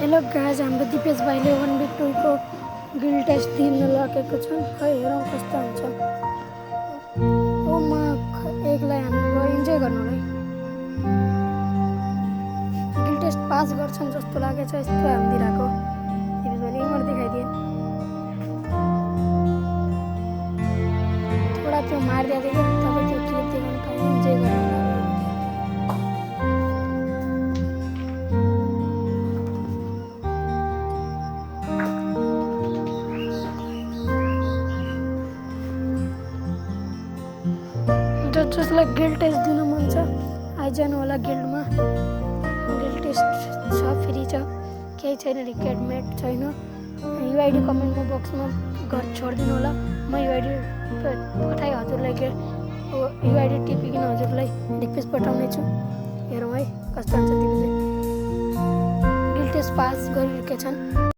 Hello guys, हाम्रो दिपेश भाइले 1v2 को गिल टेस्ट दिन लगेको छन्। खै हेरौँ कस्तो हुन्छ। ओ म एकलाई हाम्रो इन्जोय गर्नुलाई गिल टेस्ट पास गर्छन् जस्तो लागेछ। यस्तो हान्दिरहेको दिपेश भाइले इमोट देखाइदिए। थोडा त्यो मारिदिया थियो कि तपाईँ त्यो क्लिप देखाउनु पाएँ। इन्जोय गर्नु जसलाई गिल्ड टेस्ट दिन मन छ आइजानु होला गिल्डमा। गिल्ड टेस्ट छ, फ्री छ, केही छैन, रिक्वायरमेन्ट छैन। युआइडी कमेन्टमा बक्समा छोडिदिनु होला। म युआइडी पठाएँ हजुरलाई, युआइडी टिपिकन हजुरलाई रिक्वेस्ट पठाउने छु। हेरौँ है कस्तो हुन्छ। गिल्ड टेस्ट पास गरिरहेका छन्।